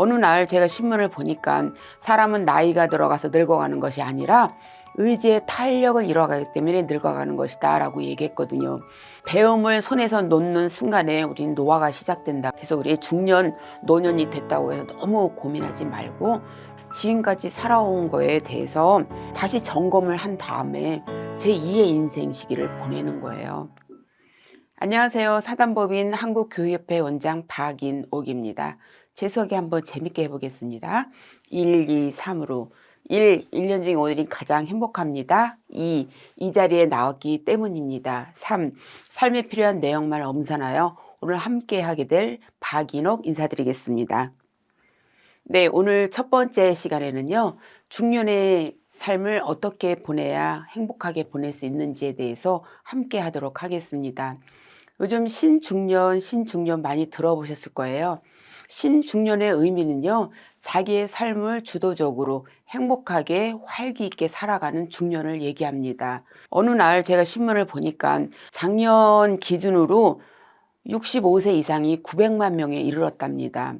어느 날 제가 신문을 보니까 사람은 나이가 들어가서 늙어가는 것이 아니라 의지의 탄력을 잃어가기 때문에 늙어가는 것이다 라고 얘기했거든요. 배움을 손에서 놓는 순간에 우리는 노화가 시작된다. 그래서 우리 중년, 노년이 됐다고 해서 너무 고민하지 말고 지금까지 살아온 거에 대해서 다시 점검을 한 다음에 제2의 인생 시기를 보내는 거예요. 안녕하세요. 사단법인 한국교육협회 원장 박인옥입니다. 제 소개 한번 재밌게 해보겠습니다. 1, 2, 3으로 1. 1년 중에 오늘이 가장 행복합니다. 2. 이 자리에 나왔기 때문입니다. 3. 삶에 필요한 내용만 엄선하여 오늘 함께 하게 될 박인옥 인사드리겠습니다. 네, 오늘 첫 번째 시간에는요. 중년의 삶을 어떻게 보내야 행복하게 보낼 수 있는지에 대해서 함께 하도록 하겠습니다. 요즘 신중년 많이 들어보셨을 거예요. 신중년의 의미는요, 자기의 삶을 주도적으로 행복하게 활기 있게 살아가는 중년을 얘기합니다. 어느 날 제가 신문을 보니까 작년 기준으로 65세 이상이 900만 명에 이르렀답니다.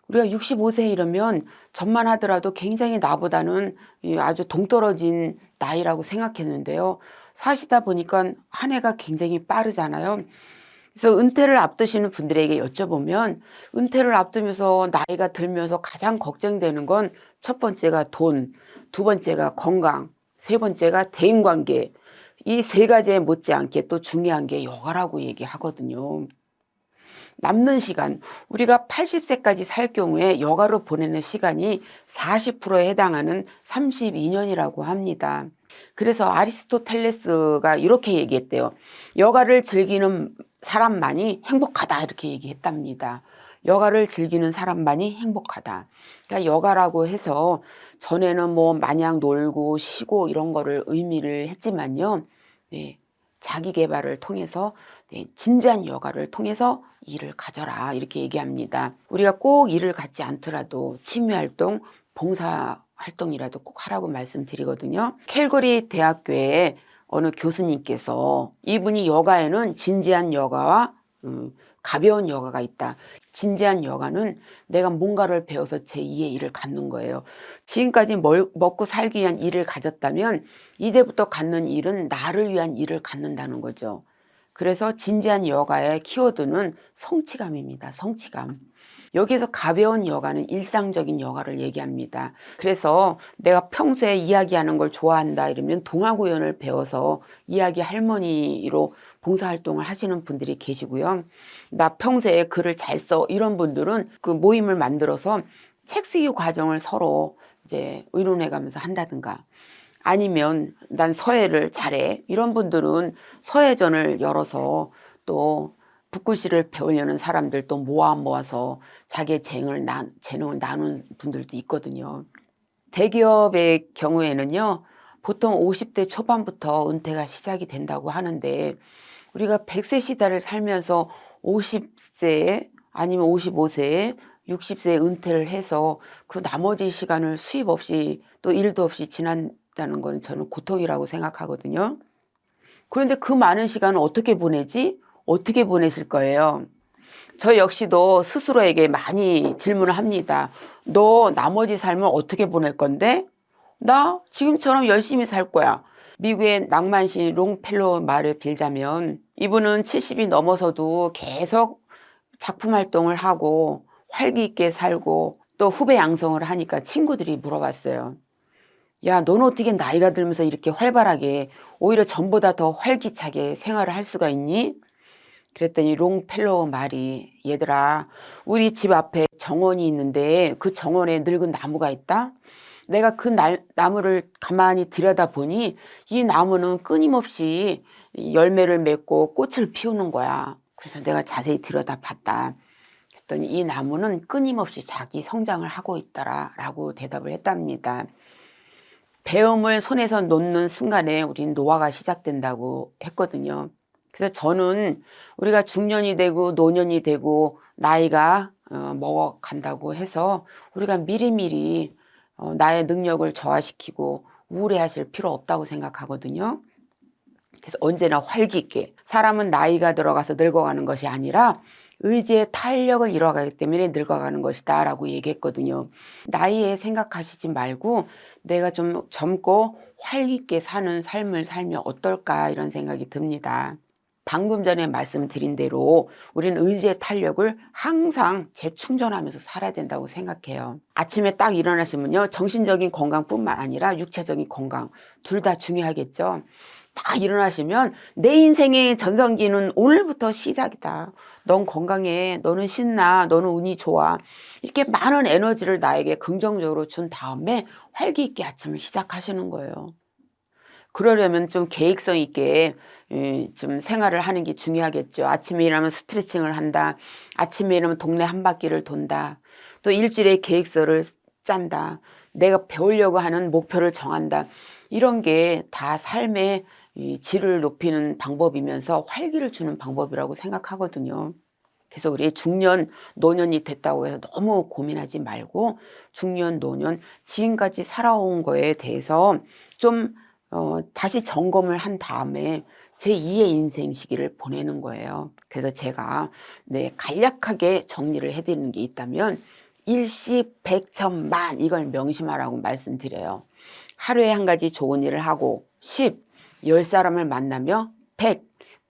우리가 65세 이러면 전만 하더라도 굉장히 나보다는 아주 동떨어진 나이라고 생각했는데요. 사시다 보니까 한 해가 굉장히 빠르잖아요. 그래서 은퇴를 앞두시는 분들에게 여쭤보면 은퇴를 앞두면서 나이가 들면서 가장 걱정되는 건 첫 번째가 돈, 두 번째가 건강, 세 번째가 대인관계. 이 세 가지에 못지않게 또 중요한 게 여가라고 얘기하거든요. 남는 시간, 우리가 80세까지 살 경우에 여가로 보내는 시간이 40%에 해당하는 32년이라고 합니다. 그래서 아리스토텔레스가 이렇게 얘기했대요. 여가를 즐기는 사람만이 행복하다 이렇게 얘기했답니다. 여가를 즐기는 사람만이 행복하다. 그러니까 여가라고 해서 전에는 뭐 마냥 놀고 쉬고 이런 거를 의미를 했지만요. 네, 자기 개발을 통해서 진지한 여가를 통해서 일을 가져라 이렇게 얘기합니다. 우리가 꼭 일을 갖지 않더라도 취미활동, 봉사활동이라도 꼭 하라고 말씀드리거든요. 캘거리 대학교에 어느 교수님께서 이분이 여가에는 진지한 여가와 가벼운 여가가 있다. 진지한 여가는 내가 뭔가를 배워서 제2의 일을 갖는 거예요. 지금까지 먹고 살기 위한 일을 가졌다면 이제부터 갖는 일은 나를 위한 일을 갖는다는 거죠. 그래서 진지한 여가의 키워드는 성취감입니다. 성취감. 여기서 가벼운 여가는 일상적인 여가를 얘기합니다. 그래서 내가 평소에 이야기하는 걸 좋아한다 이러면 동화구연을 배워서 이야기 할머니로 봉사활동을 하시는 분들이 계시고요. 나 평소에 글을 잘 써 이런 분들은 그 모임을 만들어서 책 쓰기 과정을 서로 이제 의논해 가면서 한다든가 아니면 난 서예를 잘해 이런 분들은 서예전을 열어서 또 붓글씨를 배우려는 사람들 또 모아서 자기의 재능을 나눈 분들도 있거든요. 대기업의 경우에는요, 보통 50대 초반부터 은퇴가 시작이 된다고 하는데 우리가 100세 시대를 살면서 50세에 아니면 55세에 60세에 은퇴를 해서 그 나머지 시간을 수입 없이 또 일도 없이 지난다는 건 저는 고통이라고 생각하거든요. 그런데 그 많은 시간을 어떻게 보내지? 어떻게 보내실 거예요? 저 역시도 스스로에게 많이 질문을 합니다. 너 나머지 삶을 어떻게 보낼 건데? 나 지금처럼 열심히 살 거야. 미국의 낭만시 롱펠로우 말을 빌자면 이분은 70이 넘어서도 계속 작품 활동을 하고 활기 있게 살고 또 후배 양성을 하니까 친구들이 물어봤어요. 야, 넌 어떻게 나이가 들면서 이렇게 활발하게 오히려 전보다 더 활기차게 생활을 할 수가 있니? 그랬더니 롱펠로우 말이 얘들아 우리 집 앞에 정원이 있는데 그 정원에 늙은 나무가 있다? 내가 그 나무를 가만히 들여다보니 이 나무는 끊임없이 열매를 맺고 꽃을 피우는 거야. 그래서 내가 자세히 들여다봤다. 그랬더니 이 나무는 끊임없이 자기 성장을 하고 있더라 라고 대답을 했답니다. 배움을 손에서 놓는 순간에 우린 노화가 시작된다고 했거든요. 그래서 저는 우리가 중년이 되고 노년이 되고 나이가 먹어간다고 해서 우리가 미리미리 나의 능력을 저하시키고 우울해하실 필요 없다고 생각하거든요. 그래서 언제나 활기 있게 사람은 나이가 들어가서 늙어가는 것이 아니라 의지의 탄력을 잃어가기 때문에 늙어가는 것이다 라고 얘기했거든요. 나이에 생각하시지 말고 내가 좀 젊고 활기있게 사는 삶을 살면 어떨까 이런 생각이 듭니다. 방금 전에 말씀드린 대로 우리는 의지의 탄력을 항상 재충전하면서 살아야 된다고 생각해요. 아침에 딱 일어나시면요, 정신적인 건강뿐만 아니라 육체적인 건강 둘 다 중요하겠죠. 딱 일어나시면 내 인생의 전성기는 오늘부터 시작이다. 넌 건강해. 너는 신나. 너는 운이 좋아. 이렇게 많은 에너지를 나에게 긍정적으로 준 다음에 활기 있게 아침을 시작하시는 거예요. 그러려면 좀 계획성 있게 좀 생활을 하는 게 중요하겠죠. 아침에 일어나면 스트레칭을 한다. 아침에 일어나면 동네 한 바퀴를 돈다. 또 일주일의 계획서를 짠다. 내가 배우려고 하는 목표를 정한다. 이런 게 다 삶의 질을 높이는 방법이면서 활기를 주는 방법이라고 생각하거든요. 그래서 우리 중년, 노년이 됐다고 해서 너무 고민하지 말고 중년, 노년, 지금까지 살아온 거에 대해서 좀 다시 점검을 한 다음에 제2의 인생 시기를 보내는 거예요. 그래서 제가 간략하게 정리를 해드리는 게 있다면 일시, 백천만 이걸 명심하라고 말씀드려요. 하루에 한 가지 좋은 일을 하고 10, 10사람을 만나며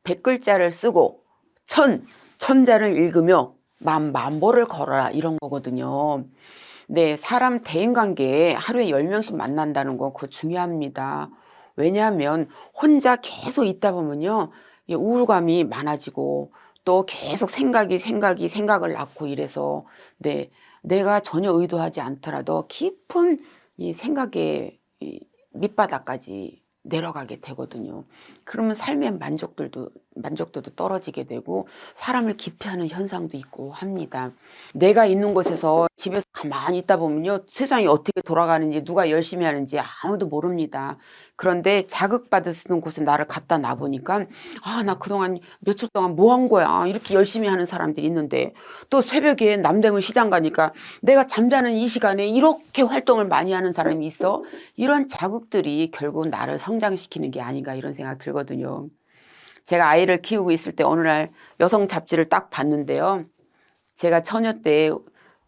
100글자를 쓰고 1000자를 읽으며 만보를 걸어라 이런 거거든요. 네, 사람 대인관계에 하루에 10명씩 만난다는 거 그거 중요합니다. 왜냐하면 혼자 계속 있다 보면요, 우울감이 많아지고 또 계속 생각을 낳고 이래서 내가 전혀 의도하지 않더라도 깊은 이 생각의 밑바닥까지 내려가게 되거든요. 그러면 삶의 만족도도 떨어지게 되고 사람을 기피하는 현상도 있고 합니다. 내가 있는 곳에서 집에서 가만히 있다 보면요, 세상이 어떻게 돌아가는지 누가 열심히 하는지 아무도 모릅니다. 그런데 자극받을 수 있는 곳에 나를 갖다 놔보니까 나 그동안 며칠 동안 뭐 한 거야 이렇게 열심히 하는 사람들이 있는데, 또 새벽에 남대문 시장 가니까 내가 잠자는 이 시간에 이렇게 활동을 많이 하는 사람이 있어. 이런 자극들이 결국 나를 성장시키는 게 아닌가 이런 생각 들거든요. 제가 아이를 키우고 있을 때 어느 날 여성 잡지를 딱 봤는데요, 제가 처녀 때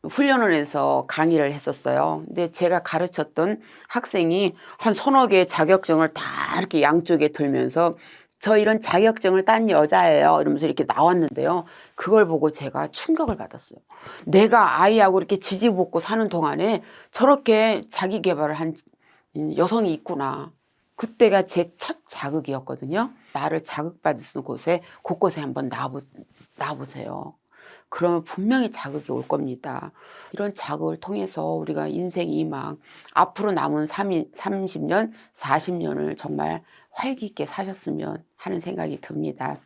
훈련원에서 강의를 했었어요. 근데 제가 가르쳤던 학생이 한 서너 개의 자격증을 다 이렇게 양쪽에 들면서 저 이런 자격증을 딴 여자예요 이러면서 이렇게 나왔는데요, 그걸 보고 제가 충격을 받았어요. 내가 아이하고 이렇게 지지볶고 사는 동안에 저렇게 자기 개발을 한 여성이 있구나. 그때가 제 첫 자극이었거든요. 나를 자극받을 수 있는 곳곳에 한번 나와보세요. 그러면 분명히 자극이 올 겁니다. 이런 자극을 통해서 우리가 인생 이망, 앞으로 남은 30년, 40년을 정말 활기 있게 사셨으면 하는 생각이 듭니다.